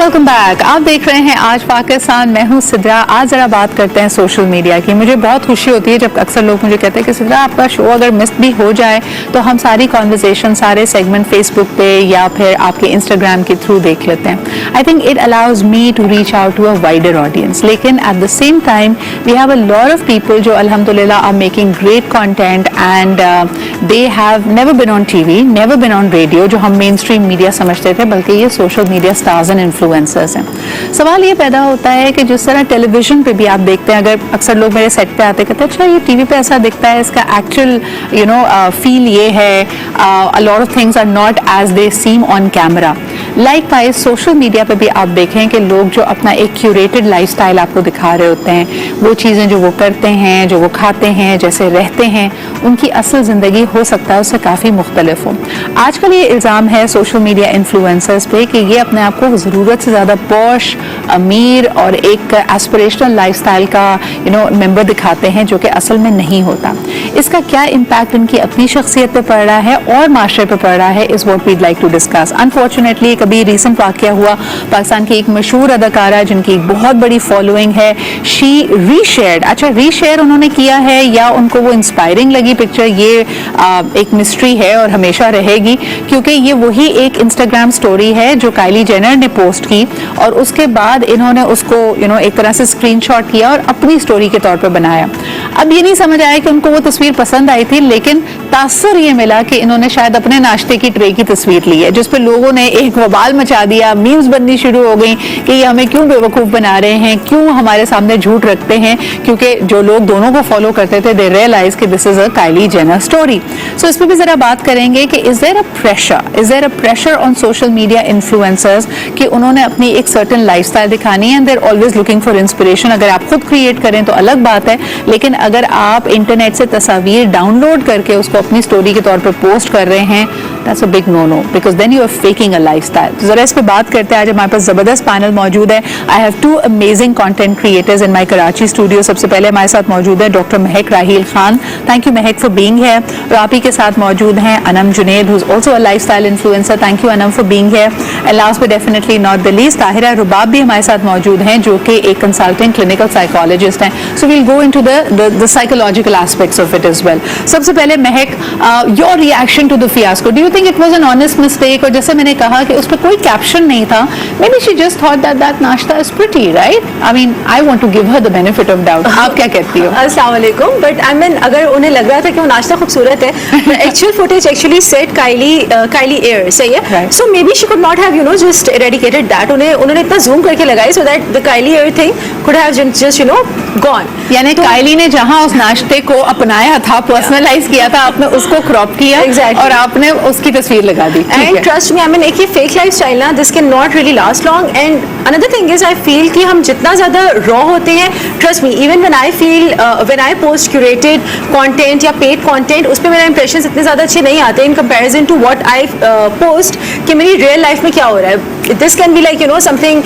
Welcome back. आप देख रहे हैं आज पाकिस्तान। मैं हूं सिद्रा। आज जरा बात करते हैं सोशल मीडिया की। मुझे बहुत खुशी होती है जब अक्सर लोग मुझे कहते हैं कि सिद्रा आपका शो अगर मिस भी हो जाए तो हम सारी कॉन्वर्सेशन, सारे सेगमेंट फेसबुक पे या फिर आपके इंस्टाग्राम के थ्रू देख लेते हैं। I think it allows me to reach out to a wider audience. लेकिन at the same time we have a lot of people जो अल्हम्दुलिल्लाह are making great content and they have never been on TV, never been on radio, जो हम mainstream media समझते थे, बल्कि ये social media stars and influencers हैं। सवाल ये पैदा होता है कि जिस तरह टेलीविजन पे भी आप देखते हैं, अगर अक्सर लोग मेरे सेट पे आते कहते हैं अच्छा ये टीवी पे ऐसा दिखता है, इसका एक्चुअल फील ये है, a lot of things are not as they seem on camera. Likewise social media पे भी आप देखें कि लोग जो अपना एक क्यूरेटेड लाइफस्टाइल आपको दिखा रहे होते हैं, वो चीज़ें जो वो करते हैं, जो वो खाते हैं, जैसे रहते हैं, उनकी असल ज़िंदगी हो सकता है उससे काफ़ी मुख्तलिफ हो। आजकल ये इल्ज़ाम है सोशल मीडिया इन्फ्लुएंसर्स पे कि ये अपने आप को ज़रूरत से ज़्यादा पॉश, अमीर और एक एस्पिरेशनल लाइफस्टाइल का मेंबर दिखाते हैं, जो कि असल में नहीं होता। इसका क्या इम्पैक्ट इनकी अपनी शख्सियत पे पड़ रहा है और माशरे पे पड़ रहा है, is what we'd like to discuss. Unfortunately कभी रिसेंट वाक़या हुआ, पाकिस्तान की एक मशहूर अदाकारा जिनकी एक बहुत बड़ी फॉलोइंग है, शी रीशेयर्ड, अच्छा रीशेयर उन्होंने किया है या उनको वो इंस्पायरिंग लगी पिक्चर, ये एक मिस्ट्री है और हमेशा रहेगी, क्योंकि ये वही एक इंस्टाग्राम स्टोरी है जो काइली जेनर ने पोस्ट की और उसके बाद इन्होंने उसको एक तरह से स्क्रीनशॉट किया और अपनी स्टोरी के तौर पर बनाया। अब ये नहीं समझ आया कि उनको वो तस्वीर पसंद आई थी, लेकिन तासुर ये मिला कि इन्होंने शायद अपने नाश्ते की ट्रे की तस्वीर ली है, जिस पर लोगों ने एक बवाल मचा दिया, मीम्स बननी शुरू हो गई कि ये हमें क्यों बेवकूफ़ बना रहे हैं, क्यों हमारे सामने झूठ रखते हैं, क्योंकि जो लोग दोनों को फॉलो करते थे दे रियलाइज कि this is a Kylie Jenner story. So इस पर भी ज़रा बात करेंगे कि is there a pressure on social media influencers कि उन्होंने अपनी एक सर्टेन लाइफस्टाइल दिखानी है and they're always looking for inspiration. अगर आप खुद क्रिएट करें तो अलग बात है, लेकिन अगर आप इंटरनेट से तस्वीर डाउनलोड करके उसको अपनी स्टोरी के तौर पर पोस्ट कर रहे हैं, that's a big no no, because then you are faking a lifestyle. तो जरा इस पे बात करते हैं। आज हमारे पास जबरदस्त पैनल मौजूद है। I have two amazing content creators in my Karachi studio. सबसे पहले हमारे साथ मौजूद है doctor Mahak Raheel Khan. Thank you Mahak for being here. और आप ही के साथ मौजूद हैं Anam Junaid, who is also a lifestyle influencer. Thank you Anam for being here. And last but definitely not the least, Tahira Rubab भी हमारे साथ मौजूद हैं, जो कि एक कंसल्टेंट क्लिनिकल साइकोलॉजिस्ट हैं। So we'll go into the psychological aspects of it as well. सबसे पहले Mehak, your reaction to the fiasco, do you think it was an honest mistake? और जैसे मैंने कहा कि उस पर कोई कैप्शन नहीं था, maybe she just thought that नाश्ता is pretty, right? I mean, I want to give her the benefit of doubt. आप क्या कहती हो? अस्सलाम वालेकुम। बट आई मीन अगर उन्हें लग रहा था कि वो नाश्ता खूबसूरत है, the actual footage actually said Kylie Air, सही है? Right. So maybe she could not have just eradicated that. उन्होंने इतना zoom करके लगाई so that the Kylie Air thing could have just gone. यानी काइली ने जहां उस नाश्ते को अपनाया था, पर्सनलाइज किया था, आपने उसको क्रॉप किया Exactly. और आपने उसकी तस्वीर लगा दी। And trust me, I mean एक ये फेक लाइफ स्टाइल ना, this cannot really last long. And another thing is I feel कि हम जितना ज़्यादा रॉ होते हैं, trust me, even when I post curated content या पेड कंटेंट, उस पर मेरा इंप्रेशन इतने ज़्यादा अच्छे नहीं आते in comparison to what I post कि मेरी रियल लाइफ में क्या हो रहा है। This can be like something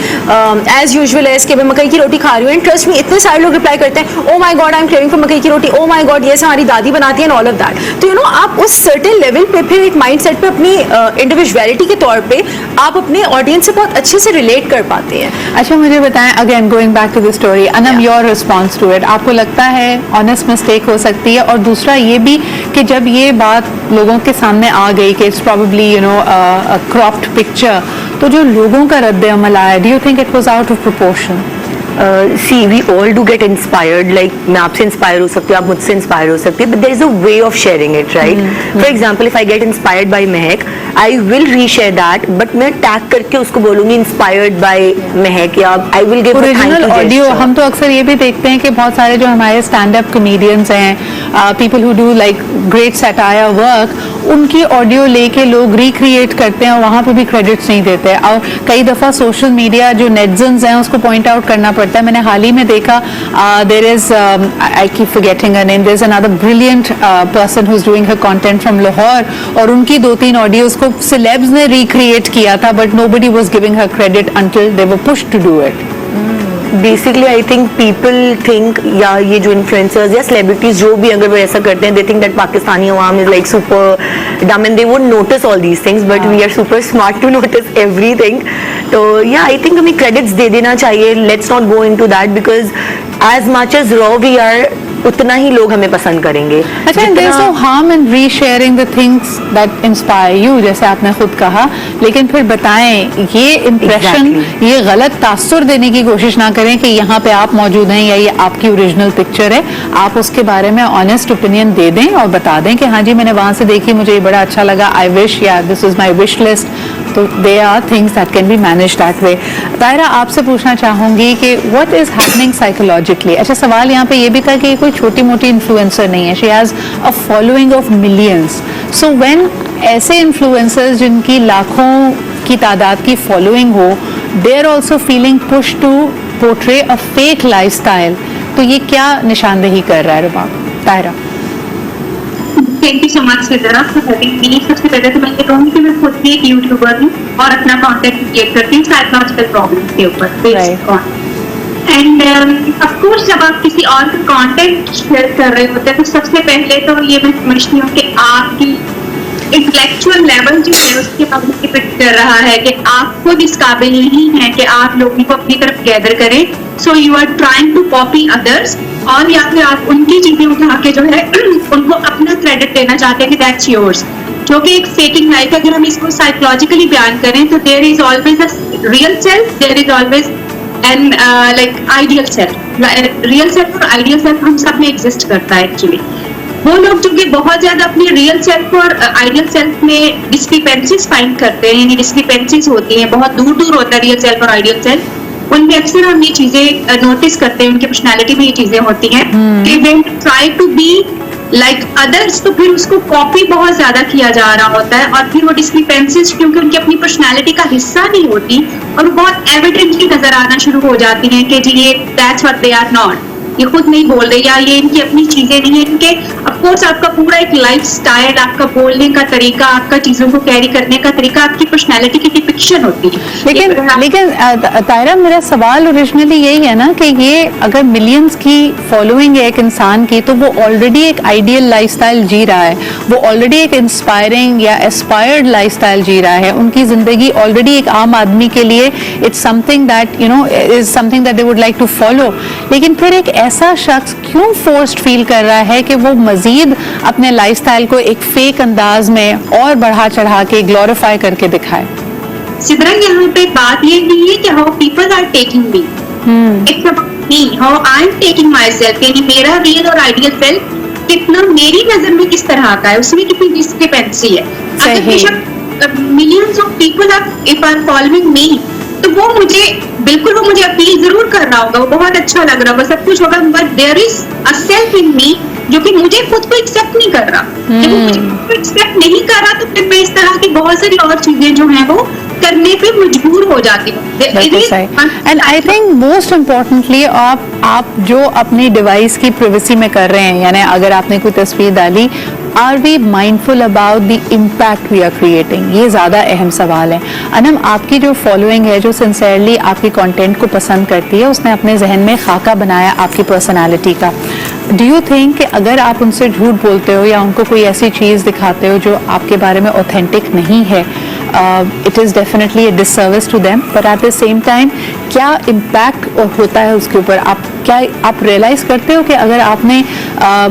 as usual as कि मैं मकई की रोटी खा रही हूँ। एंड ट्रस्ट मी, इतने सारे लोग रिप्लाई करते हैं, oh my god I am craving for मकई की रोटी, ओ माई गॉड ये हमारी दादी बनाती है, ऑल ऑफ दैट। तो आप उस सर्टेन लेवल पे फिर एक माइंड सेट पे अपनी इंडिविजुअलिटी के तौर पे आप अपने ऑडियंस से बहुत अच्छे से रिलेट कर पाते हैं। अच्छा मुझे बताएं, again going back to the story, Anam your response to it, आपको लगता है ऑनेस्ट मिस्टेक हो सकती है? और दूसरा ये भी कि जब ये बात लोगों के सामने आ गई कि इट्स प्रॉबेबली क्रॉप्ड पिक्चर, तो जो लोगों का रद्द अमल आया, do you think it was out of proportion? See, we all do get inspired. Like मैं आपसे इंस्पायर हो सकती हूँ, आप मुझसे इंस्पायर हो सकती है, but there is a way of sharing it, right? For example, if I get inspired by Mahak, I will reshare that, but मैं टैग करके उसको बोलूँगी inspired by महक, या I will give a thank original you audio. gesture. हम तो अक्सर ये भी देखते हैं कि बहुत सारे जो हमारे स्टैंड अप कॉमेडियंस हैं, people who do like great satire work, उनकी ऑडियो लेके लोग रिक्रिएट करते हैं और वहाँ पे भी क्रेडिट्स नहीं देते। और कई दफ़ा सोशल मीडिया जो नेटजन्स हैं उसको पॉइंट आउट करना पड़ता है। मैंने हाल ही में देखा, there is, I keep forgetting her name, there is another brilliant person who is doing her content from Lahore, और उनकी 2-3 ऑडियोज को सेलेब्स ने रिक्रिएट किया था, but nobody was giving her credit until they were pushed to do it. Basically I think people think, या ये जो influencers या सेलिब्रिटीज जो भी अगर वो ऐसा करते हैं, दे थिंक दैट पाकिस्तानी अवाम is like super dumb and they won't notice all these things, but we are super smart to notice everything. तो या आई थिंक हमें क्रेडिट्स दे देना चाहिए. Let's not go into that because as much as raw we are, उतना ही लोग हमें पसंद करेंगे. अच्छा, and there's no harm in resharing the things that inspire you, जैसे आपने खुद कहा, लेकिन फिर बताएं ये इम्प्रेशन, ये गलत तासुर देने की कोशिश ना करें कि यहाँ पे आप मौजूद हैं या ये आपकी ओरिजिनल पिक्चर है. आप उसके बारे में ऑनेस्ट ओपिनियन दे दें और बता दें कि हाँ जी मैंने वहाँ से देखी, मुझे ये बड़ा अच्छा लगा, I wish, yeah this is my wish list. तो they are things that can be manage that way. Tahira, आपसे पूछना चाहूंगी कि व्हाट इज हैपनिंग साइकोलॉजिकली. अच्छा, सवाल यहाँ पे ये भी था कि कोई छोटी मोटी इन्फ्लुएंसर नहीं है, she has a following of millions. So when ऐसे इन्फ्लुएंसर्स जिनकी लाखों की तादाद की फॉलोइंग हो, they are also feeling push to portray a fake lifestyle, तो ये क्या निशानदेही कर रहा है रुबाब? Tayra. Thank you so much Sidra for having me. सबसे पहले तो मैं ये कहूँगी कि मैं खुद भी एक यूट्यूबर हूँ और अपना कंटेंट क्रिएट करती हूँ साइकोलॉजिकल प्रॉब्लम्स के ऊपर based on. And of course जब आप किसी और का कंटेंट शेयर कर रहे होते हैं तो सबसे पहले तो ये मैं समझती हूँ कि आपकी इंटेलेक्चुअल लेवल जो है उसके बारे में डिपेंड कर रहा है कि आप खुद इस काबिल नहीं है कि आप लोगों को अपनी तरफ गैदर करें. So you are trying to copy others, और या फिर आप उनकी चीजें उठा के जो है उनको अपना क्रेडिट देना चाहते हैं कि दैट्स योर्स, जो कि एक फेकिंग लाइफ. अगर हम इसको साइकोलॉजिकली बयान करें तो there is always a real self, there is always an like ideal self. Real self और आइडियल सेल्फ हम सब में एग्जिस्ट करता है एक्चुअली. वो लोग जो कि बहुत ज्यादा अपनी रियल सेल्फ और आइडियल सेल्फ में डिस्क्रिपेंसीज फाइंड करते हैं, यानी डिस्क्रिपेंसीज होती हैं, बहुत दूर दूर होता है रियल सेल्फ और आइडियल सेल्फ, उनमें अक्सर हम ये चीजें नोटिस करते हैं, उनकी पर्सनैलिटी में ये चीजें होती हैं कि when try to be like others तो फिर उसको कॉपी बहुत ज्यादा किया जा रहा होता है, और फिर वो डिस्क्रिपेंसीज क्योंकि उनकी अपनी पर्सनैलिटी का हिस्सा नहीं होती और वो बहुत एविडेंटली नजर आना शुरू हो जाती हैं कि जी ये that's what they are not, ये खुद नहीं बोल रहे या ये इनकी अपनी चीजें नहीं है. इनके ऑफकोर्स आपका पूरा एक लाइफ स्टाइल, आपका बोलने का तरीका, आपका चीजों को कैरी करने का तरीका आपकी पर्सनैलिटी की डिपिक्शन होती है. लेकिन तायरा, मेरा सवाल ओरिजिनली यही है ना कि ये अगर मिलियंस की फॉलोइंग है एक इंसान की, तो वो ऑलरेडी एक आइडियल लाइफस्टाइल जी रहा है, वो ऑलरेडी एक इंस्पायरिंग या एस्पायर्ड लाइफस्टाइल जी रहा है, उनकी जिंदगी ऑलरेडी एक आम आदमी के लिए it's something that you know is something that they would like to follow. लेकिन फिर एक ऐसा शख्स क्यों फोर्स्ड फील कर रहा है कि वो मजीद अपने लाइफस्टाइल को एक फेक अंदाज में और बढ़ा चढ़ा के ग्लोरीफाई करके दिखाए? सिद्रा, यहाँ पे बात ये नहीं है कि how people are taking me, it's about me, how I am taking my self, यानी मेरा रियल और आइडियल सेल्फ कितना मेरी नजर में किस तरह का है, उसमें कितनी डिस्क्रिपेंसी है. अगर बेशक millions of people are if are following me, तो वो मुझे बिल्कुल वो मुझे अपील जरूर कर रहा होगा, वो बहुत अच्छा लग रहा होगा, सब कुछ होगा, but there is a self in me जो कि मुझे खुद को एक्सेप्ट नहीं कर रहा. जब वो मुझे खुद को एक्सेप्ट नहीं कर रहा तो फिर मैं इस तरह की बहुत सारी और चीजें जो हैं वो करने पे मजबूर हो जाती हूँ. And I think most importantly आप जो अपनी डिवाइस की प्राइवेसी में कर रहे हैं, यानी अगर आपने कोई तस्वीर डाली, are we mindful about the impact we are creating? ये ज़्यादा अहम सवाल है. अनम, आपकी जो फॉलोइंग है, जो सिंसियरली आपकी कंटेंट को पसंद करती है, उसने अपने जहन में खाका बनाया आपकी पर्सनालिटी का. डू यू थिंक कि अगर आप उनसे झूठ बोलते हो या उनको कोई ऐसी चीज़ दिखाते हो जो आपके बारे में ऑथेंटिक नहीं है, it is definitely a disservice to them, but at the same time क्या इम्पैक्ट होता है उसके ऊपर? आप रियलाइज़ करते हो कि अगर आपने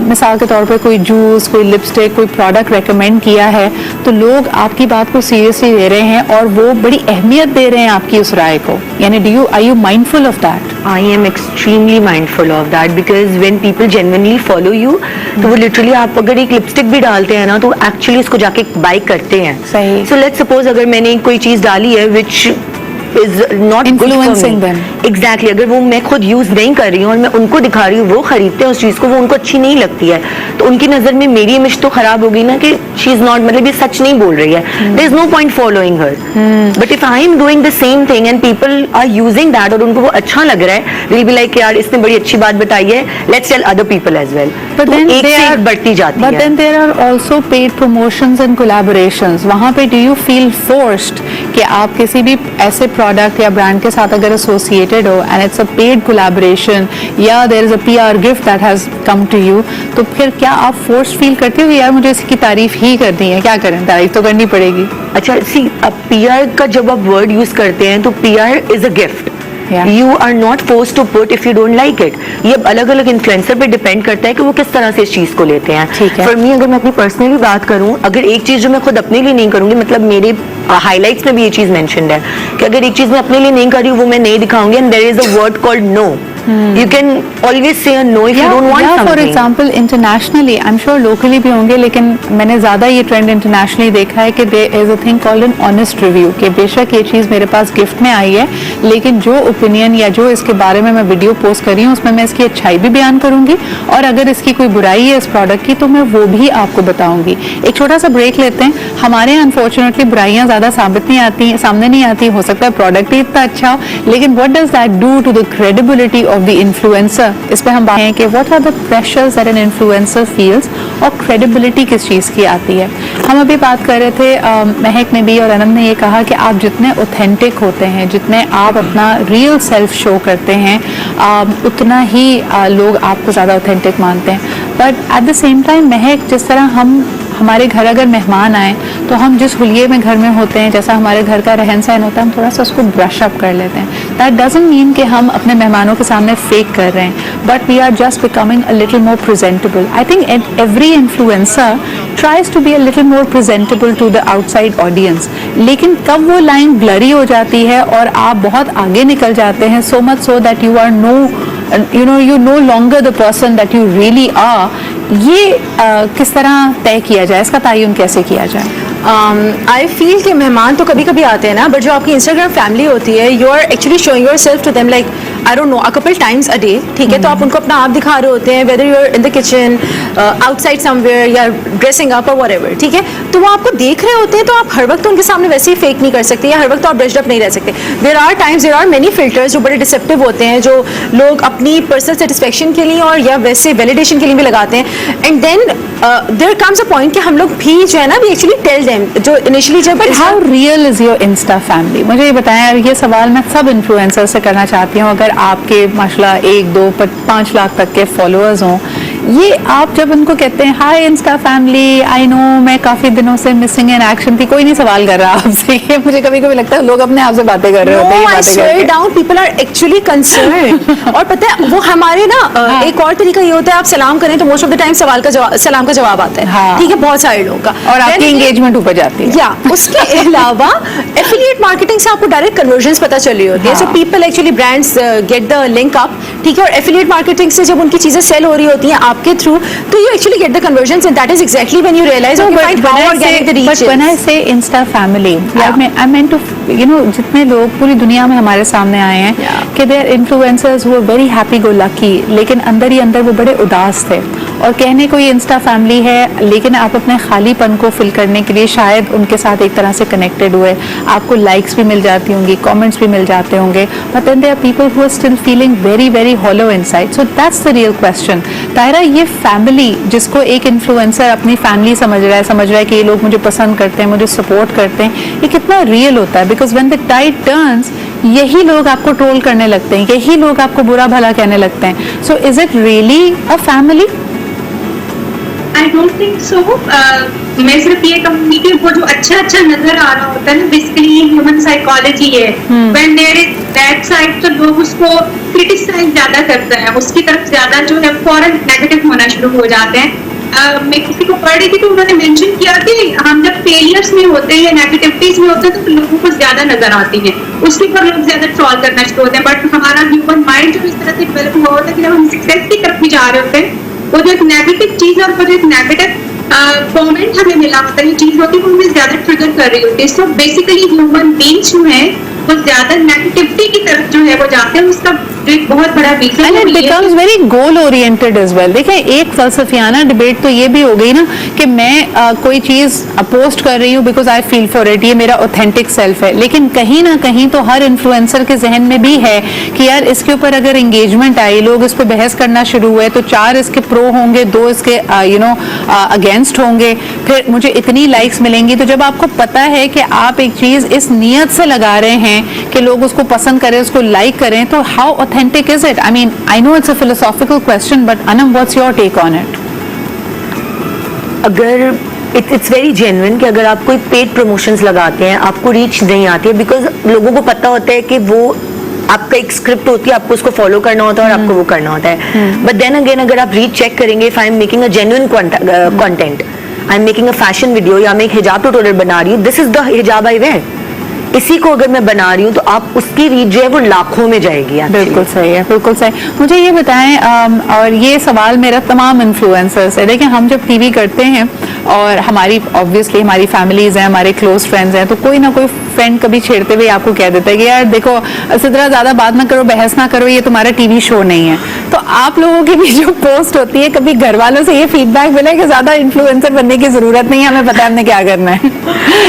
मिसाल के तौर पर कोई जूस, कोई लिपस्टिक, कोई प्रोडक्ट रेकमेंड किया है, तो लोग आपकी बात को सीरियसली ले रहे हैं और वो बड़ी अहमियत दे रहे हैं आपकी उस राय को, यानी are you mindful of that? I am extremely mindful of that because when people genuinely follow you, तो वो literally आप अगर एक लिपस्टिक भी डालते हैं ना तो एक्चुअली इसको जाके बाय करते हैं. सही. So let's suppose अगर मैंने कोई चीज डाली है which is not influencing them. Exactly. अगर वो मैं खुद यूज नहीं कर रही हूँ और मैं उनको दिखा रही हूँ, वो खरीदते हैं उस चीज को, वो उनको अच्छी नहीं लगती है, तो उनकी नजर में मेरी इमेज तो खराब होगी ना कि शी इज नॉट, मतलब ये सच नहीं बोल रही है. There is no point following her. But if I am doing the same thing and people are using that और उनको वो अच्छा लग रहा है, विल बी लाइक यार इसने बड़ी अच्छी बात बताई है, let's tell other people as well. But then एक से एक बढ़ती जाती है. But then there are also paid promotions and collaborations. वहाँ पे do you feel forced कि आप किसी भी ऐसे प्रोडक्ट या ब्रांड के साथ अगर एसोसिएटेड हो and it's a paid collaboration या there is a PR gift that has come to you, तो फिर क्या आप फोर्स फील करते हो यार मुझे इसकी तारीफ ही करनी है, क्या करें, तारीफ तो करनी पड़ेगी? अच्छा सी, अब PR का जब आप वर्ड यूज करते हैं तो PR is a gift, Yeah. You are not force to put if you don't like it. ये अलग अलग इन्फ्लुएंसर पे डिपेंड करता है कि वो किस तरह से इस चीज को लेते हैं। ठीक है। फॉर मी, अगर मैं अपनी पर्सनली बात करूं, अगर एक चीज जो मैं खुद अपने लिए नहीं करूंगी, मतलब मेरे हाईलाइट्स में भी ये चीज मेंशन्ड है कि अगर एक चीज मैं अपने लिए नहीं कर रही हूँ वो मैं नहीं दिखाऊंगी, and there is a word called no. You can always say a no if you don't want something. For example internationally, I am sure locally भी होंगे, लेकिन मैंने ज्यादा ये ट्रेंड इंटरनेशनली देखा है कि there is a thing called an honest review, कि बेशक ये चीज मेरे पास गिफ्ट में आई है, लेकिन जो ओपिनियन या जो इसके बारे में मैं वीडियो पोस्ट कर रही हूँ उसमें मैं इसकी अच्छाई भी बयान करूंगी, और अगर इसकी कोई बुराई है इस प्रोडक्ट की तो मैं वो भी आपको बताऊंगी। एक छोटा सा ब्रेक लेते हैं। हमारे यहाँ अनफॉर्चुनेटली बुराइयां ज्यादा सामने नहीं आती, हो सकता है प्रोडक्ट ही इतना अच्छा हो, लेकिन what does that do to the credibility of the influencer? इस पे हम बात करें कि what are the pressures that an influencer feels, और क्रेडिबिलिटी किस चीज की आती है। हम अभी बात कर रहे थे, महक ने भी और अनंत ने ये कहा कि आप जितने ऑथेंटिक होते हैं, जितने आप अपना रियल सेल्फ शो करते हैं, उतना ही लोग आपको ज़्यादा ऑथेंटिक मानते हैं। But at the same time महक, जिस तरह हमारे घर अगर मेहमान आए तो हम जिस हुलिये में घर में होते हैं, जैसा हमारे घर का रहन सहन होता है, हम थोड़ा सा उसको ब्रश अप कर लेते हैं। दैट डजंट मीन कि हम अपने मेहमानों के सामने फेक कर रहे हैं, but we are just becoming a little more presentable. I think every influencer tries to be a little more presentable to the outside audience, लेकिन कब वो लाइन ब्लरी हो जाती है और आप बहुत आगे निकल जाते हैं, so much so that you are you no longer the person that you really are, ये किस तरह तय किया जाए, इसका तयन कैसे किया जाए? आई फील कि मेहमान तो कभी कभी आते हैं ना, बट जो आपकी इंस्टाग्राम फैमिली होती है, you are actually showing your self to them like I don't know a couple times a day, ठीक है? तो आप उनको अपना आप दिखा रहे होते हैं, whether you are in the kitchen, outside somewhere, या ड्रेसिंग अप और व्हाटएवर, ठीक है? तो वो आपको देख रहे होते हैं, तो आप हर वक्त उनके सामने वैसे ही फेक नहीं कर सकते, या हर वक्त आप ब्रश्ड अप नहीं रह सकते। There are times, there are many filters जो बड़े डिसेप्टिव होते हैं, जो लोग अपनी पर्सनल सेटिस्फेक्शन के लिए और या वैसे वैलिडेशन के लिए भी लगाते हैं, and then there comes a point कि हम लोग भी जो है ना, वी एक्चुअली टेल देम, जो इनिशियली जब how real is your insta family? मुझे ये बताएं, और ये सवाल मैं सब इन्फ्लुएंसर से करना चाहती हूँ। अगर आपके माशाल्लाह 1, 2, 5 लाख तक के फॉलोअर्स हों, ये आप जब उनको कहते हैं हाय इंस्टा फैमिली, आई नो मैं काफी दिनों से मिसिंग इन एक्शन थी, कोई नहीं सवाल कर रहा आपसे, ये मुझे कभी कभी लगता है लोग अपने आप से बातें कर रहे होते हैं। I swear down, people are actually concerned। और पता है वो हमारे ना एक और तरीका ये होता है, आप सलाम करें तो मोस्ट ऑफ द टाइम सलाम का जवाब आता है, हाँ। ठीक है, बहुत सारे लोगों का, और आपकी एंगेजमेंट ऊपर जाती है। या उसके अलावा एफिलिएट मार्केटिंग से आपको डायरेक्ट कन्वर्जन्स पता चल रही होती है, so people actually brands get the link up, ठीक है? और एफिलिएट मार्केटिंग से जब उनकी चीजें सेल हो रही होती हैं आपके थ्रू, तो you actually get the conversions, and that is exactly when you realize, okay, fine, how organic the reach is. But when I say Insta family, I meant to, जितने लोग पूरी दुनिया में हमारे सामने आए हैं, कि they are influencers who are very happy go lucky, लेकिन अंदर ही अंदर वो बड़े उदास थे, और कहने को ये इंस्टा फैमिली है, लेकिन आप अपने खालीपन को फिल करने के लिए शायद उनके साथ एक तरह से कनेक्टेड हुए, आपको लाइक्स भी मिल जाती होंगी, कमेंट्स भी मिल जाते होंगे, but then there are people who are still feeling very very hollow inside. So that's the real question. Tayra, ये फैमिली जिसको एक इन्फ्लुएंसर अपनी फैमिली समझ रहा है कि ये लोग मुझे पसंद करते हैं, मुझे सपोर्ट करते हैं, ये कितना रियल होता है? Because when the tide turns, यही लोग आपको ट्रोल करने लगते हैं, यही लोग आपको बुरा भला कहने लगते हैं। So is it really a family? I don't think so. मैं सिर्फ ये कहूंगी कि वो जो अच्छा नजर आ रहा होता है ना, बेसिकली ये ह्यूमन साइकोलॉजी है। When there is bad side, तो लोग उसको क्रिटिसाइज ज्यादा करते हैं, उसकी तरफ ज्यादा जो है फौरन नेगेटिव होना शुरू हो जाते हैं। मैं किसी को पढ़ रही थी तो उन्होंने मेंशन किया कि हम जब फेलियर्स में होते हैं या नेगेटिविटीज में होते हैं तो लोगों को ज्यादा नजर आती है, उसके ऊपर लोग ज्यादा ट्रोल करना शुरू होते हैं। बट हमारा ह्यूमन माइंड जो इस तरह से डेवलप हुआ होता है कि जब हम सक्सेस की तरफ भी जा रहे होते हैं, वो जो एक नेगेटिव चीज और वो जो एक नेगेटिव कमेंट हमें मिला होता है, ये चीज होती है वो हमें ज्यादा ट्रिगर कर रही होती है। सो बेसिकली ह्यूमन बीइंग्स जो है वो ज्यादा नेगेटिविटी की तरफ जो है वो जाते हैं, उसका जो एक बहुत बड़ा reason and it becomes very goal oriented as well. देखिए एक फलसफियाना डिबेट तो ये भी हो गई ना कि मैं कोई चीज पोस्ट कर रही हूँ because I feel for it, ये मेरा ऑथेंटिक सेल्फ है, लेकिन कहीं ना कहीं तो हर इन्फ्लुएंसर के जहन में भी है कि यार इसके ऊपर अगर एंगेजमेंट आई, लोग इस पर बहस करना शुरू हुए तो 4 इसके प्रो होंगे, 2 इसके अगेंस्ट होंगे, फिर मुझे इतनी लाइक्स मिलेंगी। तो जब आपको पता है कि आप एक चीज इस नियत से लगा रहे हैं कि लोग उसको पसंद करें, उसको लाइक करें, तो how authentic is it? I mean I know it's a philosophical question, but Anam what's your take on it? अगर इट्स वेरी जेन्युइन कि अगर आप कोई पेड प्रमोशंस लगाते हैं, आपको रीच नहीं आती है, बिकॉज लोगों को पता होता है कि वो आपका एक स्क्रिप्ट होती है, आपको उसको फॉलो करना होता है और आपको वो करना होता है। बट देन अगेन अगर आप रीच चेक करेंगे, if I am making a genuine content, I am making a fashion video या मैं एक हिजाब ट्यूटोरियल बना रही हूँ, दिस इज द हिजाब आई वेयर, इसी को अगर मैं बना रही हूँ तो आप उसकी रीच जो है वो लाखों में जाएगी। बिल्कुल सही है, बिल्कुल सही। मुझे ये बताएं, और ये सवाल मेरा तमाम इन्फ्लुएंसर्स है, देखिए हम जब टीवी करते हैं और हमारी ऑब्वियसली हमारी फैमिलीज हैं, हमारे क्लोज फ्रेंड्स हैं, तो कोई ना कोई फ्रेंड कभी छेड़ते हुए आपको कह देता है कि यार देखो सिद्रा ज्यादा बात ना करो, बहस ना करो, ये तुम्हारा टीवी शो नहीं है। तो आप लोगों की भी जो पोस्ट होती है, कभी घर वालों से ये फीडबैक मिला है कि ज्यादा इन्फ्लुएंसर बनने की जरूरत नहीं है, हमें पता है हमने क्या करना है?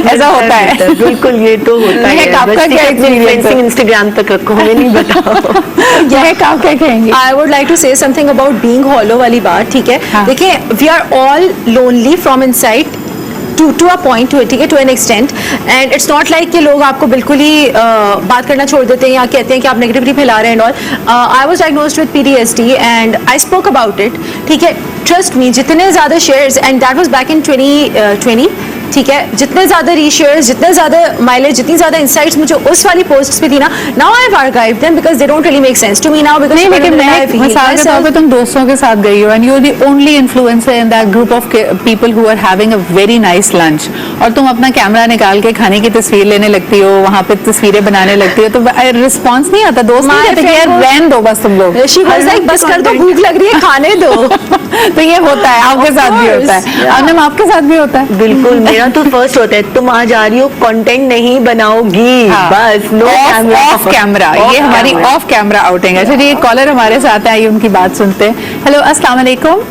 ऐसा होता है? बिल्कुल, ये तो होता है। आपका क्या एक्सपीरियंस है? इंस्टाग्राम तक रखो, हमें नहीं बताओ। यह आप क्या कहेंगे? I would like to say something about being hollow वाली बात, ठीक है? हाँ. देखिए, we are all lonely from inside to a point, ठीक है, to an extent, and it's not like कि लोग आपको बिल्कुल ही बात करना छोड़ देते हैं या कहते हैं कि आप नेगेटिविटी फैला रहे हैं and all. I was diagnosed with PTSD and I spoke about it, ठीक है? Trust me, जितने ज़्यादा shares, and that was back in 2020, ठीक है, जितने ज्यादा रीशेयर्स, जितने ज्यादा माइलेज, जितनी ज्यादा इंसाइट्स मुझे उस वाली पोस्ट्स पे थी ना, now I have archived them because they don't really make sense to me now, because नहीं, लेकिन मैं मिसाल के तौर पे तुम दोस्तों के साथ गई हो and you are the only influencer in that group of people who are having a very nice lunch, और तुम अपना कैमरा निकाल के खाने की तस्वीर लेने लगती हो, वहां पे तस्वीरें बनाने लगती हो, तो रिस्पॉन्स नहीं आता? दोस्त नहीं कहते कि यार रहन दो बस तुम लोग, शी वाज लाइक बस कर दो, भूख लग रही है, खाने दो। तो ये होता है, आपके साथ भी होता है? अनम, आपके साथ भी होता है? बिल्कुल, मेरा तो फर्स्ट होता है, तुम आ जा रही हो, कंटेंट नहीं बनाओगी, बस नो कैमरा, ऑफ कैमरा। ये हमारी ऑफ कैमरा आउटिंग है। चलिए एक कॉलर हमारे साथ है, आइए उनकी बात सुनते हैं। हेलो, अस्सलाम वालेकुम।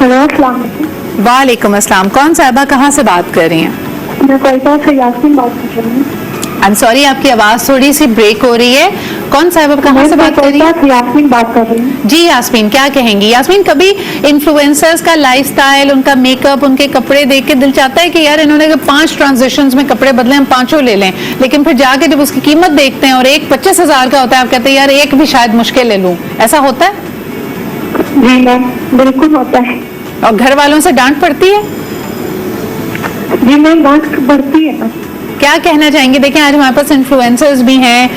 हेलो, अस्सलाम वालेकुम। वालेकुम अस्सलाम। कौन साहिबा, कहाँ से बात कर रही हैं? मैं कोयटा से यास्मीन बात कर रही हूँ। आई एम सॉरी, आपकी आवाज थोड़ी सी ब्रेक हो रही है। कौन साहिबा, कहाँ से बात कर रही हैं? यास्मीन बात कर रही हूँ। जी यास्मीन, क्या कहेंगी? यास्मीन, कभी इन्फ्लुएंसर्स का लाइफस्टाइल, उनका मेकअप, उनके कपड़े देख के दिल चाहता है कि यार इन्होंने 5 ट्रांजिशंस में कपड़े बदले, हम 5 ले लें, लेकिन फिर जाके जब उसकी कीमत देखते हैं और एक 25,000 का होता है, आप कहते हैं यार एक भी शायद मुश्किल ले लूं, ऐसा होता है? जी मैम, बिल्कुल होता है। और घर वालों से डांट पड़ती है? जी मैम, डांट बढ़ती है। क्या कहना चाहेंगे? देखिए आज हमारे पास इन्फ्लुएंसर्स भी हैं,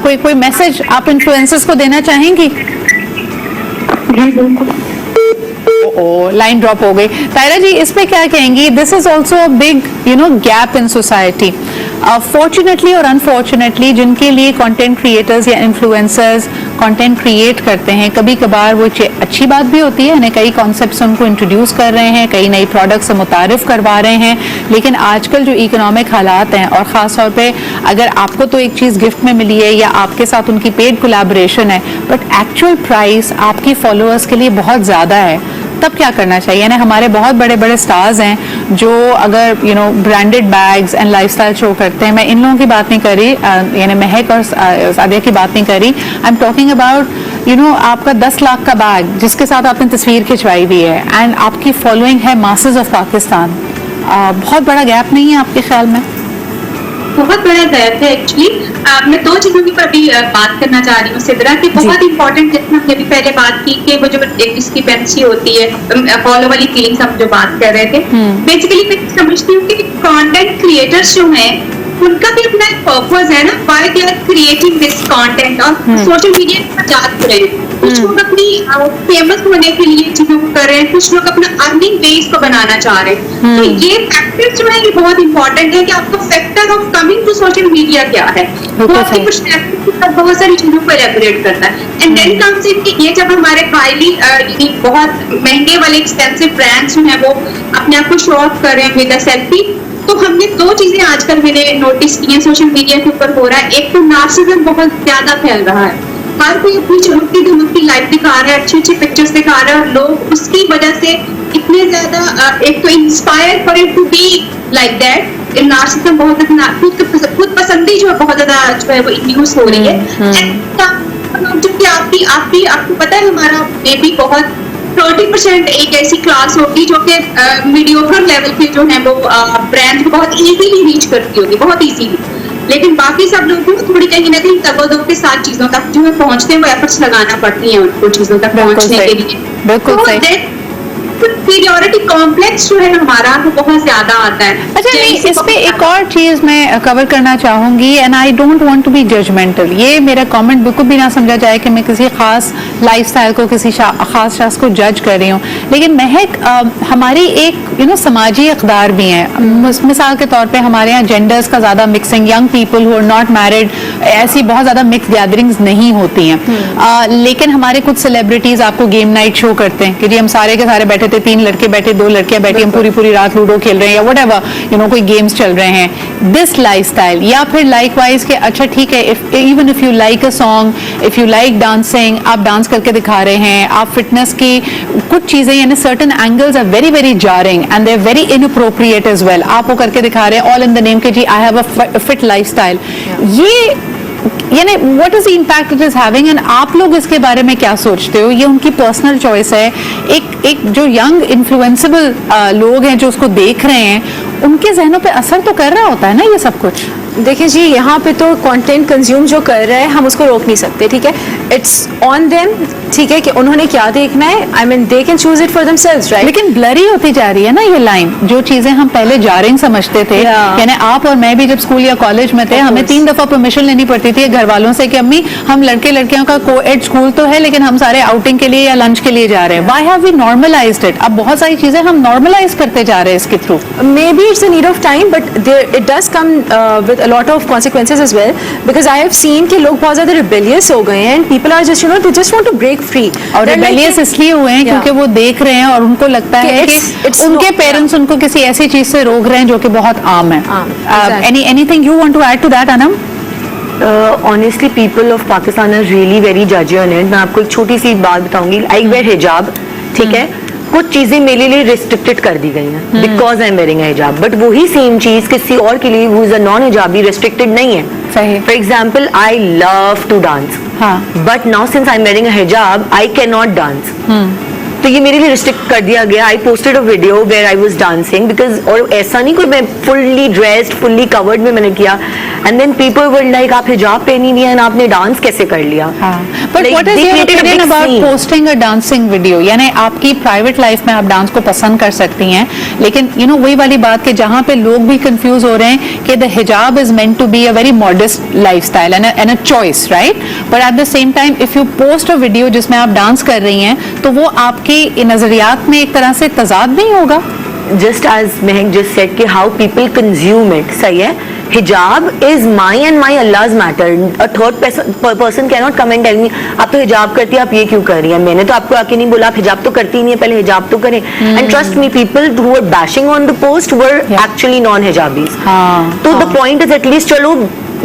कोई मैसेज आप इन्फ्लुएंसर्स को देना चाहेंगी? जी बिल्कुल। लाइन ड्रॉप हो गई। तायरा जी, इस पे क्या कहेंगी? This is also a big gap in society. Fortunately और अनफॉर्चुनेटली जिनके लिए कंटेंट क्रिएटर्स या इन्फ्लुएंसर्स कंटेंट क्रिएट करते हैं, कभी कभार वो अच्छी बात भी होती है, कई कॉन्सेप्ट्स उनको इंट्रोड्यूस कर रहे हैं, कई नई प्रोडक्ट्स से मुतारिफ करवा रहे हैं, लेकिन आजकल जो इकोनॉमिक हालात हैं, और ख़ास तौर पे अगर आपको तो एक चीज़ गिफ्ट में मिली है या आपके साथ उनकी पेड कोलैबोरेशन है, बट एक्चुअल प्राइस आपकी फॉलोअर्स के लिए बहुत ज़्यादा है, तब क्या करना चाहिए? यानी हमारे बहुत बड़े बड़े स्टार्स हैं जो अगर branded bags and lifestyle show करते हैं, मैं इन लोगों की बात नहीं कर रही, यानी महक और सादिया की बात नहीं कर रही, आई एम टॉकिंग अबाउट आपका 10 लाख का बैग जिसके साथ आपने तस्वीर खिंचवाई हुई है एंड आपकी फॉलोइंग है मासेस ऑफ पाकिस्तान, बहुत बड़ा गैप नहीं है आपके ख्याल में? बहुत बड़ा गैप है एक्चुअली। मैं 2 चीजों की पर भी बात करना चाह रही हूँ सिद्रा, कि बहुत इंपॉर्टेंट, जैसे हमने भी पहले बात की कि वो जो एक डिस्क्रिपेंसी होती है, फॉलो वाली फीलिंग्स हम जो बात कर रहे थे, बेसिकली मैं समझती हूँ कि कंटेंट क्रिएटर्स जो हैं उनका भी अपना एक पर्पस है ना, why they are creating this content, और सोशल मीडिया पर जात रहे हैं। कुछ लोग अपनी फेमस होने के लिए चीजों को कर रहे हैं, कुछ लोग अपना अर्निंग बेस को बनाना चाह रहे हैं। तो ये फैक्टर जो है ये बहुत इंपॉर्टेंट है कि आपका factor of coming to social media क्या है, वो आपकी कुछ बहुत सारी चीजों को एलेबोरेट करता है। एंड देन कम्स इन कि ये जब हमारे हाईली बहुत महंगे वाले एक्सपेंसिव ब्रांड्स जो है वो अपने आप को शो ऑफ कर रहे हैं विद अ सेल्फी, तो हमने 2 चीजें आजकल मैंने नोटिस की हैं सोशल मीडिया के ऊपर हो रहा है। एक तो नार्सिज्म बहुत ज्यादा फैल रहा है, हर कोई अपनी चमकती धमकती लाइफ दिखा रहा है, अच्छी अच्छी पिक्चर्स दिखा रहा है, और लोग उसकी वजह से इतने ज्यादा एक तो inspire for it to be like that. Narcissism बहुत ज्यादा खुद पसंदी जो है बहुत ज्यादा जो है वो इंड्यूस हो रही है। जबकि आपको पता है हमारा मे बी बहुत 30% एक ऐसी क्लास होगी जो कि मीडियोकर लेवल के जो है वो ब्रांड को बहुत इजीली रीच करती होगी, बहुत इजीली, लेकिन बाकी सब लोगों को थोड़ी कहीं ना कहीं तगोदो के साथ चीजों तक जो है पहुंचते हैं, वो एफर्ट्स लगाना पड़ती है उनको चीजों तक पहुंचने के लिए। बिल्कुल सही। सुपीरियरिटी कॉम्प्लेक्स जो है हमारा वो बहुत ज्यादा आता है। अच्छा नहीं, इस पे एक और चीज मैं कवर करना चाहूंगी, and I don't want to be judgemental. ये मेरा कमेंट बिल्कुल भी ना समझा जाए कि मैं किसी खास लाइफस्टाइल को, किसी खास शख्स को जज कर रही हूँ, लेकिन महक हमारी एक समाजी अकदार भी है। मिसाल के तौर पे हमारे यहाँ जेंडर्स का ज्यादा mixing, young people who are not married, ऐसी बहुत ज्यादा मिक्स गैदरिंग्स नहीं होती हैं। लेकिन हमारे कुछ सेलिब्रिटीज आपको गेम नाइट शो करते हैं कि जी हम सारे के सारे बैठे थे, 3 लड़के बैठे, 2 लड़कियां बैठी, हम पूरी रात लूडो खेल रहे हैं या व्हाटएवर कोई गेम्स चल रहे हैं। दिस लाइफस्टाइल, या फिर लाइकवाइज के अच्छा ठीक है, even if you like a song, if you like dancing, आप डांस करके दिखा रहे हैं, आप फिटनेस की कुछ चीजें, यानी certain angles are very very jarring and they are very inappropriate as well, आप वो करके दिखा रहे हैं ऑल इन द नेम के जी I have a fit lifestyle. ये यानी what is the impact it is having, and आप लोग इसके बारे में क्या सोचते हो? ये उनकी पर्सनल चॉइस है। एक जो यंग इन्फ्लुएंसेबल लोग हैं जो उसको देख रहे हैं, उनके जहनों पे असर तो कर रहा होता है ना ये सब कुछ। देखिए जी, यहाँ पे तो कंटेंट कंज्यूम जो कर रहे हैं हम उसको रोक नहीं सकते, ठीक है, इट्स ऑन देम, ठीक है, कि उन्होंने क्या देखना है, I mean they can choose it for themselves, right. लेकिन ब्लरी होती जा रही है ना ये लाइन, जो चीजें हम पहले जारिंग समझते थे, यानी आप और मैं भी जब स्कूल या कॉलेज में थे, हमें 3 दफा परमिशन लेनी पड़ती थी घर वालों से कि अम्मी हम लड़के लड़कियों का कोएड स्कूल तो है, लेकिन हम सारे आउटिंग के लिए या लंच के लिए जा रहे हैं। Why have we normalised it? अब बहुत सारी चीजें हम नॉर्मलाइज करते जा रहे हैं इसके through. Maybe it's a need of time, but it does come with a lot of consequences as well, because I have seen कि लोग बहुत ज्यादा रिबेलियस हो गए हैं, and people are just they just want to break free. और rebellious इसलिए हुए हैं क्योंकि वो देख रहे हैं और उनको लगता है कि उनके पेरेंट्स उनको किसी ऐसी चीज से रोक रहे हैं जो कि बहुत आम है। Anything you want to add to that Anam? Honestly people of Pakistan are really very जजी ऑन इट। मैं आपको एक छोटी सी बात बताऊंगी। आई वेयर हिजाब, ठीक है, कुछ चीजें मेरे लिए रिस्ट्रिक्टेड कर दी गई हैं बिकॉज आई एम वेयरिंग हिजाब, बट वही सेम चीज किसी और के लिए हु इज अ नॉन हिजाबी रिस्ट्रिक्टेड नहीं है। सही। For example, I love to dance, but now since I am wearing a हिजाब आई कैन नॉट डांस, तो ये मेरे लिए रिस्ट्रिक्ट कर दिया गया। I posted a video where I was dancing because, और ऐसा नहीं कोई मैं फुल्ली ड्रेस्ड फुल्ली कवर्ड में मैंने किया, and then people were like आप हिजाब पहनी हुई है आपने डांस कैसे कर लिया? But what is your opinion about posting a dancing video? यानी आपकी प्राइवेट लाइफ में आप डांस को पसंद कर सकती हैं, लेकिन वही वाली बात कि जहां पे लोग भी कंफ्यूज हो रहे हैं कि the hijab is meant to be a very modest lifestyle and a choice, right? But at the same time if you post a video जिसमें आप डांस कर रही हैं, तो वो आपके नजरियात में एक तरह से तजाद नहीं होगा? Just as Mehak just said कि how people consume it, सही है। हिजाब is my and my Allah's matter. A third person cannot come and tell me आप तो हिजाब करती है, आप ये क्यों कर रही हैं? मैंने तो आपको आके नहीं बोला आप हिजाब तो करती नहीं है, पहले हिजाब तो करें। And trust me, people who were bashing on the post were actually non-hijabis. तो the point is at least चलो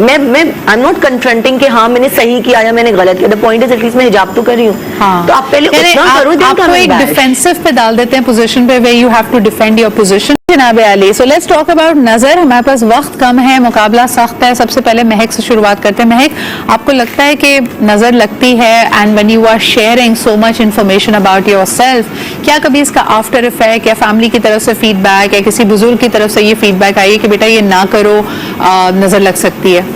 मैं आई एम नॉट कन्फ्रंटिंग कि हाँ मैंने सही किया या मैंने गलत किया। द पॉइंट इज एटलीस्ट मैं हिजाब तो कर रही हूँ। तो आप पहले उतना करो, आपको एक डिफेंसिव पे डाल देते हैं पोजीशन पे, way you have to defend your position. जनाब Ali, so let's talk about नजर। हमारे पास वक्त कम है, मुकाबला सख्त है। सबसे पहले महक से शुरुआत करते हैं। महक, आपको लगता है कि नजर लगती है and when you are sharing so much information about yourself, क्या कभी इसका आफ्टर इफेक्ट या फैमिली की तरफ से फीडबैक या किसी बुजुर्ग की तरफ से ये फीडबैक आई है कि बेटा ये ना करो, नजर लग सकती है?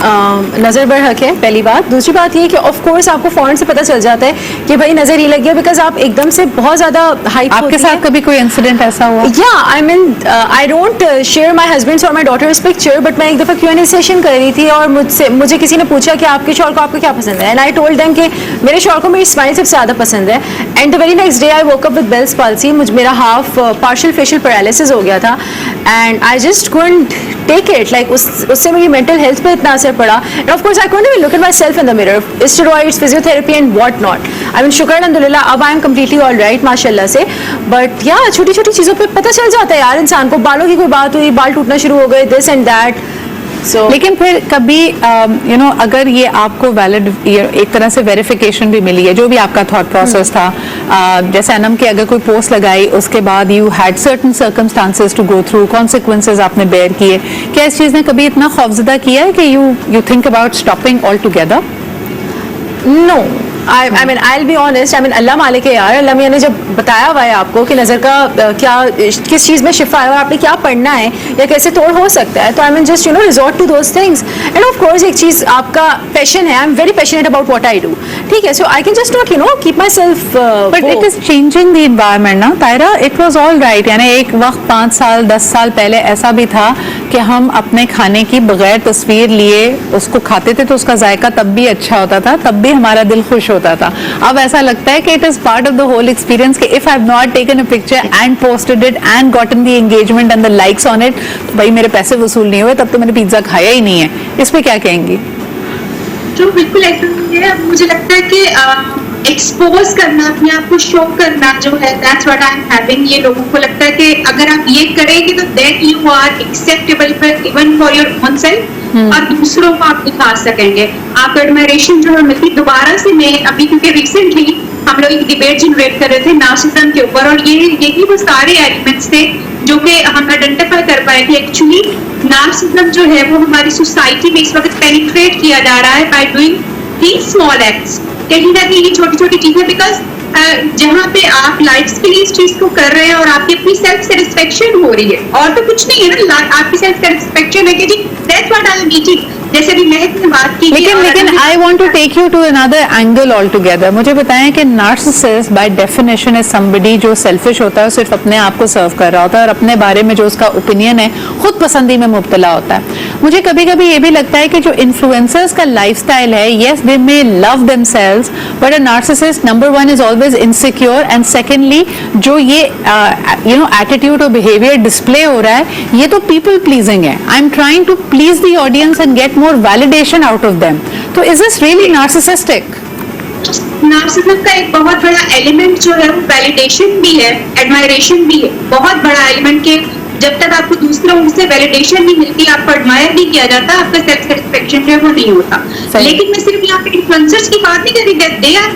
नज़र बर हक है, पहली बात। दूसरी बात ये कि ऑफ कोर्स आपको फौरन से पता चल जाता है कि भाई नज़र ही लग गया, बिकॉज आप एकदम से बहुत ज़्यादा हाइप। आपके साथ कभी कोई इंसिडेंट ऐसा हुआ? या I mean I don't share my husband's और माई डॉटर्स पिक्चर, बट मैं एक दफ़ा Q&A सेशन कर रही थी और मुझे किसी ने पूछा कि आपके शॉल को आपको क्या पसंद है, एंड आई टोल्ड देम कि मेरे शॉल को मेरी स्माइल सबसे ज़्यादा पसंद है। And the very next day I woke up with Bell's palsy, मेरा हाफ पार्शियल फेशियल पैरालिसिस हो गया था, and I just couldn't take it. Like उससे मेरी मेंटल हेल्थ पे इतना असर पड़ा, and of course I couldn't even look at my self in the mirror, steroids, physiotherapy and what not. I mean शुक्र अल्हम्दुलिल्लाह अब I am completely all right माशाल्लाह से। बट या छोटी छोटी चीज़ों पे पता चल जाता है यार इंसान को। बालों की कोई बात हुई, बाल टूटना शुरू हो गए, दिस एंड दैट, So लेकिन फिर कभी यू नो अगर ये आपको वैलिड एक तरह से वेरिफिकेशन भी मिली है, जो भी आपका थॉट प्रोसेस था, जैसे अनम की अगर कोई पोस्ट लगाई उसके बाद you had certain circumstances to go through, consequences आपने बेयर किए, क्या इस चीज ने कभी इतना खौफजदा किया है कि you think about stopping all together? No, I mean I'll be honest. I mean अल्लाह मालिक है यार, अल्लाह मियां ने जब बताया हुआ है आपको कि नज़र का क्या किस चीज़ में शिफा है और आपने क्या पढ़ना है या कैसे तोड़ हो सकता है, तो I mean just you know resort to those things. And of course एक चीज़ आपका पैशन है, I am very passionate about what I do, ठीक है, so I can just not you know keep myself. But it is changing the environment ना Tayra. It was all right, यानी एक वक्त 5 साल 10 साल पहले ऐसा भी था कि हम अपने खाने की बगैर तस्वीर लिए उसको खाते थे तो उसका जायका तब भी अच्छा होता था, तब भी हमारा दिल खुश होता था. अब ऐसा लगता है कि it is part of the whole experience कि if I have not taken a picture and posted it and gotten the engagement and the likes on it, तो भाई मेरे पैसे वसूल नहीं हुए, तब तो मैंने पिज्जा खाया ही नहीं है. इस पे क्या कहेंगी? जो बिल्कुल ऐसा नहीं है. मुझे लगता है कि एक्सपोज करना, अपने आप को शो करना जो है, that's what I am having. ये लोगों को लगता है कि अगर आप ये करेंगे तो then you are acceptable for even for your own self, और दूसरों को आप दिखा सकेंगे. आप एडमायरेशन जो है मिलती. दोबारा से मैं अभी क्योंकि रिसेंटली हम लोग एक डिबेट जनरेट कर रहे थे नार्सिसिज्म के ऊपर, और यही वो सारे एलिमेंट्स थे जो कि हम आइडेंटिफाई कर पाए कि एक्चुअली नार्सिसिज्म जो है वो हमारी सोसाइटी में इस वक्त पेनिट्रेट किया जा रहा है by doing these small acts. कहीं ना कहीं ये छोटी छोटी चीजें, बिकॉज जहाँ पे आप लाइक्स के लिए इस चीज को कर रहे हैं और आपकी अपनी सेल्फ सेटिस्फेक्शन हो रही है, और तो कुछ नहीं है ना. आपकी सेल्फ सेटिस्फेक्शन है कि जी that's what I am eating. जैसे भी महक ने बात की, लेकिन I want to take you to another angle altogether. मुझे बताएं कि narcissist by definition is somebody जो सेल्फिश होता है, सिर्फ अपने आप को सर्व कर रहा होता है और अपने बारे में जो उसका ओपिनियन है खुद पसंदी में मुब्तला होता है. मुझे कभी कभी ये भी लगता है कि जो इन्फ्लुएंसर्स का लाइफस्टाइल है, yes they may love themselves, but a narcissist number 1 is always insecure, and secondly जो ये यू नो एटीट्यूड और बिहेवियर डिस्प्ले हो रहा है, ये तो पीपल प्लीजिंग है. I am trying to please the audience and get more validation out of them. So is this really narcissistic? Narcissism का एक बहुत बड़ा एलिमेंट जो है वो वैलिडेशन भी है, एडमायरेशन भी है. बहुत बड़ा एलिमेंट के जब तक आपको दूसरों से वैलिडेशन नहीं मिलती, आपको एडमायर नहीं किया जाता, आपका सेल्फ सेटिस्फेक्शन जो है वो नहीं होता. लेकिन मैं सिर्फ यहाँ पे इन्फ्लुएंसर्स की बात नहीं कर रही, दे आर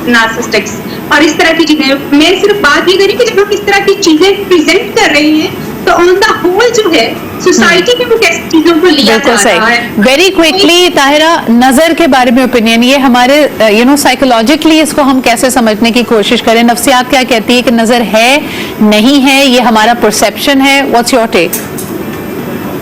नार्सिसिस्टिक्स और इस तरह की चीजें. मैं सिर्फ बात ये करी कि जब हम इस तरह की चीजें प्रेजेंट कर रहे हैं तो ऑन द होल जो है सोसाइटी में वो कैसी चीजों को लिया जा रहा है. वेरी क्विकली ताहिरा, नजर के बारे में ओपिनियन, ये हमारे यू नो साइकोलॉजिकली इसको हम कैसे समझने की कोशिश करें? नफ्सियात क्या कहती है कि नजर है नहीं है, ये हमारा परसेप्शन है? What's your take?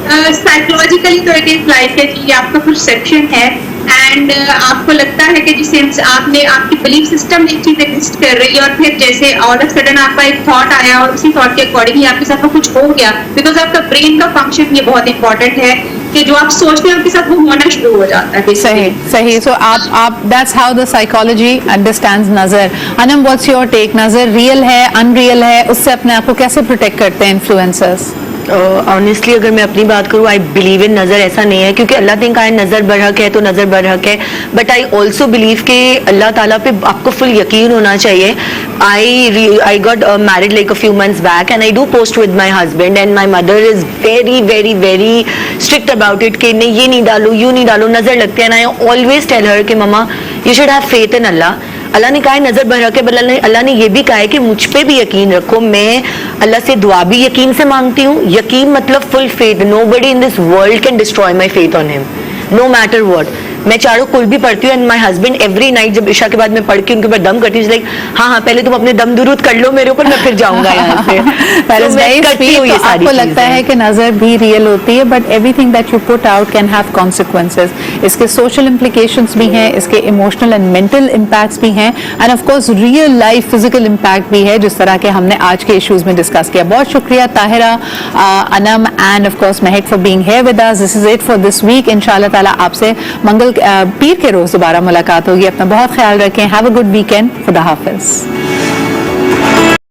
साइकोलॉजिकली तो इट इज लाइक है कि आपका परसेप्शन है, एंड आपको लगता है कि जिसे आपने आपकी बिलीफ सिस्टम में एक चीज एग्जिस्ट कर रही है, और फिर जैसे ऑल ऑफ सडन आपका एक थॉट आया और उसी थॉट के अकॉर्डिंग आपके साथ वो कुछ हो गया, बिकॉज आपका ब्रेन का फंक्शन ये बहुत इंपॉर्टेंट है कि जो आप सोचते हैं आपके साथ वो होना शुरू हो जाता है. सही. सो आप that's how the psychology understands नजर. Anam, what's your take? नजर रियल है, अनरियल है? उससे अपने आप को कैसे प्रोटेक्ट करते हैं इन्फ्लुएंसर्स? ऑनेस्टली अगर मैं अपनी बात करूँ, आई बिलीव इन नज़र ऐसा नहीं है, क्योंकि अल्लाह ने कहा है नज़र बरहक है तो नज़र बरहक है, बट आई ऑल्सो बिलीव कि अल्लाह ताला पे आपको फुल यकीन होना चाहिए. I got married like a few months back and I do post with my husband, and my mother is very very very strict about it कि नहीं ये नहीं डालो, यू नहीं डालो, नज़र लगती है. And I always tell her कि mama you should have faith in Allah. Allah ने कहा है नजर बरहक है, अल्लाह ने ये भी कहा है कि मुझ पे भी यकीन रखो. मैं अल्लाह से दुआ भी यकीन से मांगती हूँ. यकीन मतलब full faith. Nobody in this world can destroy my faith on him, no matter what. मैं चारों कुल भी पढ़ती हूँ, and my husband every night जब इशा के बाद मैं पढ़ के उनके ऊपर दम करती हूँ, लाइक हाँ पहले तुम अपने दम दुरूद कर लो मेरे ऊपर, मैं फिर जाऊंगा यहाँ से. तो मैं करती हूँ ये सारी. आपको लगता है कि नजर भी रियल होती है, but everything that you put out can have consequences. इसके सोशल इम्प्लीकेशंस भी हैं, इसके इमोशनल एंड मेंटल इम्पैक्ट्स भी हैं, and of course real life physical impact भी है, जिस तरह के हमने आज के इश्यूज में डिस्कस किया. बहुत शुक्रिया Tahira, Anam and of course Mahak for being here with us. This is it for this week. इंशाल्लाह ताला आपसे पीर के रोज दोबारा मुलाकात होगी. अपना बहुत ख्याल रखें. Have a good weekend. खुदा हाफिज.